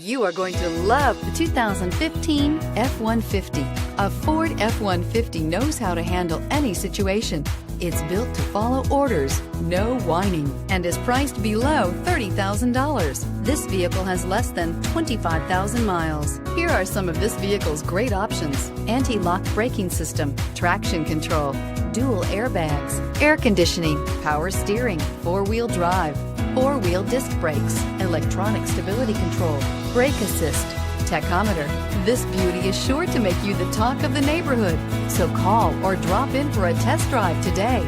You are going to love the 2015 F-150. A Ford F-150 knows how to handle any situation. It's built to follow orders, no whining, and is priced below $30,000. This vehicle has less than 25,000 miles. Here are some of this vehicle's great options: anti-lock braking system, traction control, dual airbags, air conditioning, power steering, four-wheel drive, four-wheel disc brakes, electronic stability control, brake assist, tachometer. This beauty is sure to make you the talk of the neighborhood. So call or drop in for a test drive today.